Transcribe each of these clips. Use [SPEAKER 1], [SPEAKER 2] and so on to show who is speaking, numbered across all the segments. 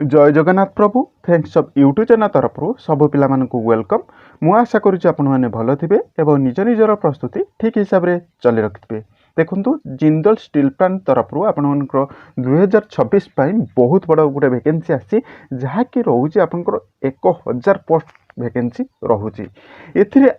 [SPEAKER 1] जय जगन्नाथ प्रभु thanks of YouTube channel तरफ सब पिला वेलकम। मु आशा करुच्ची आपण मैंने भल थे और निज निजर प्रस्तुति ठीक हिसाब से चली रखिथे। देखु जिंदल स्टील प्लांट तरफ आपण 2026 बहुत बड़ा गोटे वैकेंसी आसी जहाँकि रोचे आपंकर 1000 पोस्ट वैकेंसी रोचे।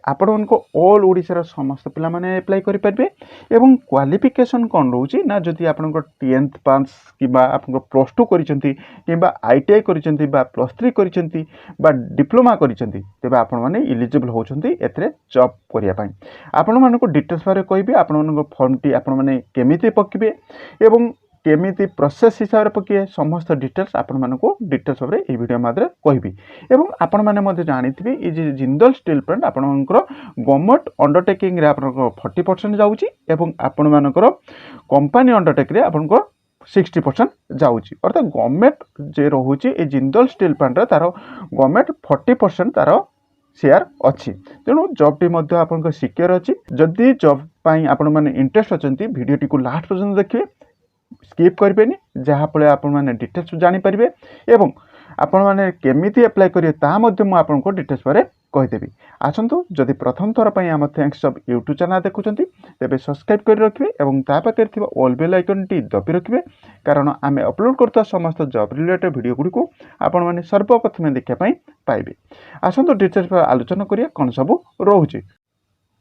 [SPEAKER 1] आपण ऑल ओडिशा समस्त पिला माने अप्लाई करि परबे एवं क्वालिफिकेशन कौन रोचे ना जदि आपण 10th पास कि प्लस 2 करिसेंती किंबा आईटीआई करिसेंती बा प्लस 3 करिसेंती बा डिप्लोमा करिसेंती तेबे आपण माने एलिजिबल होचंती एथरे जॉब करिया पई। आपण मानको डिटेल्स बारे कहबी आपण मानको फॉर्म टी आपण माने केमिति पकिबे एवं केमिति प्रोसेस हिसाब रे पकिए समस्त डिटेल्स आपण मानको डिटेल्स बारे ए वीडियो मादरे कहबी। एवं आपण माने मध्ये जानिथिबे ए जे जिंदल स्टील प्लांट आपण मानकर गवर्नमेंट अंडरटेकिंग रे आपण 40% जाउची एवं आपण मानकर कंपनी अंडरटेक रे आपण 60% जाउची। अर्थात गवर्नमेंट जे रोचे ए जिंदल स्टील प्लांट तार गवर्नमेंट 40% तार शेयर अच्छी। तेणु जॉब टी मध्य आपन सिक्योर अच्छी। जदि जॉब पाई आपण माने इंटरेस्ट अछंती वीडियो टी को लास्ट पर्यंत देखिए, स्किप करें जहाँफल आपण मैंने डिटेल्स जानी पारे एवं आपण मैंने केमिति अप्लाई करेंगे ता मध्य मु आपनको डिटेल्स बारे कहीदेवी। आसतु जदि प्रथम थर पर आम थैंक्स ऑफ यूट्यूब चैनल देखुं तेरे सब्सक्राइब कर रखिए और पाखे ऑल बेल आइकन टी दबी रखिए, कारण आम अपलोड करता समस्त जॉब रिलेटेड वीडियो गुड़ी को आपण मैंने सर्वप्रथम देखापी पाइबे। आसतु डिटेल्स आलोचना करिया कौन सब रोचे।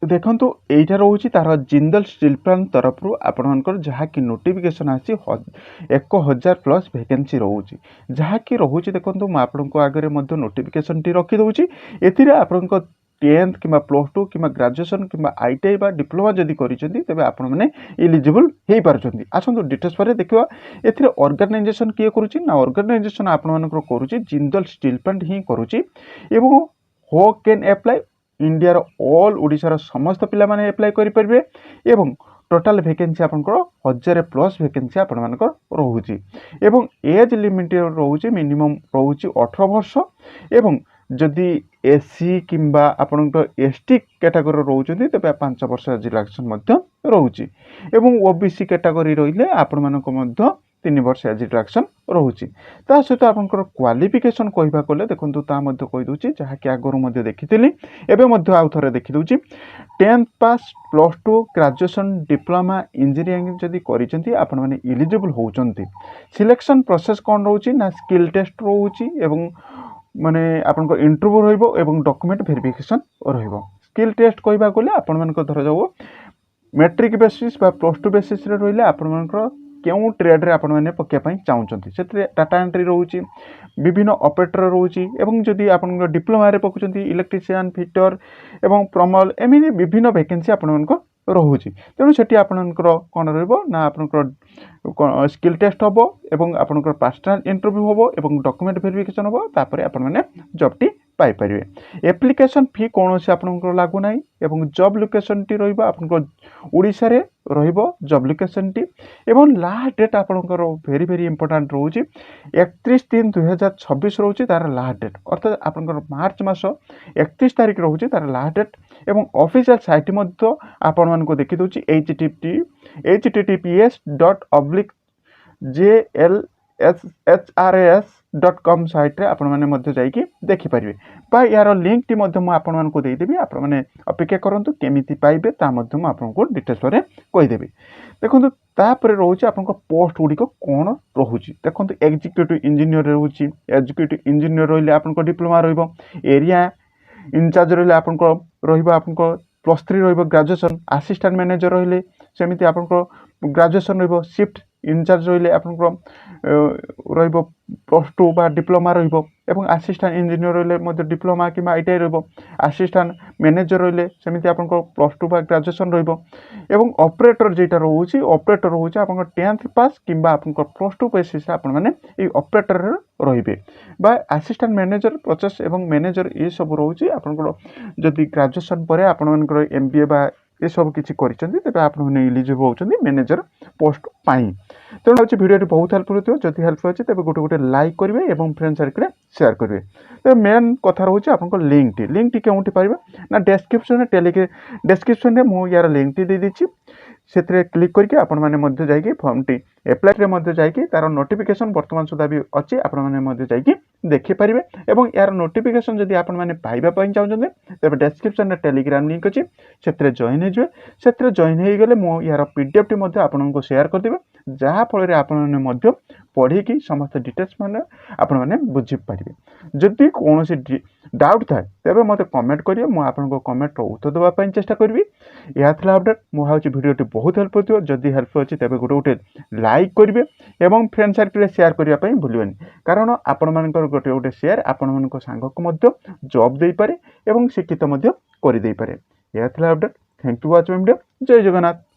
[SPEAKER 1] देखंतु एटा रोची तार जिंदल स्टील प्लांट तरफ आपणकर जहाँकि नोटिफिकेशन आसी 1000 प्लस वैकेंसी रोची जहाँकि रोची। देखंतु मु आपनको आगे मध्य नोटिफिकेशन टी रखी दउची। एथिरे आपणको 10th कि प्लस 2 कि ग्रेजुएशन कि आईटीआई बा डिप्लोमा जदि करिसेंती तेबे आपण माने एलिजिबल हेई पारछंती। आसंतु डिटेल्स पर देखिवा एथिरे ऑर्गेनाइजेशन किए करूची ना ऑर्गेनाइजेशन आपण मानकर करूची जिंदल स्टील प्लांट ही करूची एवं हो can apply India all Odisha समस्त पिला माने अप्लाई करि परबे एवं टोटल वैकेंसी आपनकर 1000 प्लस वैकेंसी आपण मानकर रहूची एवं एज लिमिट रहूची मिनिमम रहूची 18 वर्ष एवं जदि एससी किंबा आपनकर एसटी कैटेगरी रहउचंती तबे 5 वर्ष रिलैक्सेशन मध्य रहूची एवं ओबीसी कैटेगरी रहिले आपण मानको मध्य 3 वर्ष एज रिलैक्सेशन रहूची। ता सहित आपनकर क्वालिफिकेशन कहबा कोले देखंतु ता मध्य कहि दोची जहा कि आगरो मध्य देखिथिली एबे मध्य आउ थरे देखि दोची 10th पास प्लस 2 ग्रेजुएशन डिप्लोमा इंजीनियरिंग जदि करिसेंती आपण माने एलिजिबल होउचंती। सिलेक्शन प्रोसेस कोन रहउची ना स्किल टेस्ट रहउची एवं माने आपनको इंटरव्यू रहइबो एवं डॉक्यूमेंट वेरिफिकेशन रहइबो। स्किल टेस्ट कहबा कोले आपण मानको धर जाओ मैट्रिक बेसिस बा प्लस 2 बेसिस रे रहिले आपण मानको क्यों ट्रेड रे आपण माने पक्के पई चाहउचंती से डाटा एंट्री रहउची विभिन्न ऑपरेटर रहउची एवं जदि आपण डिप्लोमा रे पकुचंती इलेक्ट्रिशियन फिटर एवं प्रमल एमिनी विभिन्न वैकेंसी आपण मानको रहउची। तेणु सेठी आपनकर कोन रहइबो ना आपनकर स्किल टेस्ट होबो एवं आपनकर पर्सनल इंटरव्यू होबो एवं डॉक्यूमेंट वेरिफिकेशन होबो तापर आपण माने जॉब टी पाई परिवे। एप्लिकेशन फी कौन से आपनकर लागू नाही एवं जॉब लोकेशन टी रहइबो आपनकर ओडिसा रे रहइबो जॉब लोकेशन टी एवं लास्ट डेट आपनकर वेरी वेरी इंपोर्टेंट रहउची 31/3/2026 रहउची तार लास्ट डेट। अर्थात आपनकर मार्च मास 31 तारिख रहउची तार लास्ट डेट एवं ऑफिशियल साइट मध्ये आपण मानको देखि दोची https://jlshras.com साइट रे आपण माने मध्ये जाईकी देखि परिबे बा यार लिंक टी मध्ये मु आपण मानको देई देबी। आपण माने अपेक्षा करंतु केमिति पाइबे ता मध्ये मु आपनको डिटेल्स बारे कहि देबी। देखंतु तापर रहउची आपनको पोस्ट गुडी को कोन रहउची। देखंतु एग्जीक्यूटिव इंजीनियर रहउची। एग्जीक्यूटिव इंजीनियर रहिले आपनको डिप्लोमा रहइबो। एरिया इंचार्ज रहिले आपनको रहइबो आपनको प्लस 3 रहइबो। ग्रेजुएशन असिस्टेंट मैनेजर रहिले सेमिति आपनको ग्रेजुएशन रहइबो। शिफ्ट इंचार्ज रहिले आपनको रहइबो प्लस 2 बा डिप्लोमा रहइबो एवं असिस्टेंट इंजीनियर रहिले मध्ये डिप्लोमा कि आईटीआई रहइबो। असिस्टेंट मैनेजर रहिले सेमिति आपनको प्लस 2 बा ग्रेजुएशन रहइबो एवं ऑपरेटर जेटा रहउची ऑपरेटर रहउची आपनको 10th पास किंबा आपनको प्लस 2 बेसिस आपण माने ए ऑपरेटर रहिबे बा असिस्टेंट मैनेजर प्रोसेस एवं मैनेजर ए सब रहउची आपनको जदि ग्रेजुएशन परे आपण मानकर एमबीए बा ये सब किसी तेरे आप इलिजिबल होती मैनेजर पोस्ट पाई। तेणु हूँ वीडियो बहुत हेल्पफुल हो जब हेल्पफुल अच्छे तेज गोटे गोटे लाइक करेंगे और फ्रेंड सर्कल शेयर करेंगे। तो मेन कथा रोचे आप लिंक टी क्यों पाइबा ना डेस्क्रिप्शन टेली डेस्क्रिप्शन में मुझे यार लिंक टी दे दी ସେଥିରେ କ୍ଲିକ୍ କରିକି ଆପଣମାନେ ମଧ୍ୟ ଯାଇକି ଫର୍ମଟି ଆପ୍ଲାଏରେ ମଧ୍ୟ ଯାଇକି ତାର ନୋଟିଫିକେସନ୍ ବର୍ତ୍ତମାନ ସୁଦ୍ଧା ବି ଅଛି, ଆପଣମାନେ ମଧ୍ୟ ଯାଇକି ଦେଖିପାରିବେ। ଏବଂ ଏହାର ନୋଟିଫିକେସନ୍ ଯଦି ଆପଣମାନେ ପାଇବା ପାଇଁ ଚାହୁଁଛନ୍ତି ତେବେ ଡେସ୍କ୍ରିପ୍ସନରେ ଟେଲିଗ୍ରାମ ଲିଙ୍କ୍ ଅଛି, ସେଥିରେ ଜଏନ୍ ହେଇଯିବେ। ସେଥିରେ ଜଏନ୍ ହେଇଗଲେ ମୁଁ ଏହାର ପିଡିଏଫ୍ଟି ମଧ୍ୟ ଆପଣଙ୍କୁ ସେୟାର କରିଦେବେ, ଯାହାଫଳରେ ଆପଣମାନେ ମଧ୍ୟ ପଢ଼ିକି ସମସ୍ତ ଡିଟେଲ୍ସ ମାନେ ଆପଣମାନେ ବୁଝିପାରିବେ। ଯଦି କୌଣସି डाउट थाए तेबे मते कमेंट करिए, मु आपनको कमेंट रो उत्तर देबा ପାଇଁ चेष्टा करबी। या थला अपडेट मु हाउची वीडियोटी बहुत हेल्प होतियो, जदी हेल्प अछि तेबे गोटे लाइक करिवे एवं फ्रेंड सर्कल रे शेयर करिया ପାଇଁ भूलिबेनी, कारण आपण मानकर गोटे शेयर आपण मानको सांग को मध्य जॉब देई पारे एवं शिक्षित मध्य करि देई पारे। या थला update, thank you watch video. जय जगन्नाथ।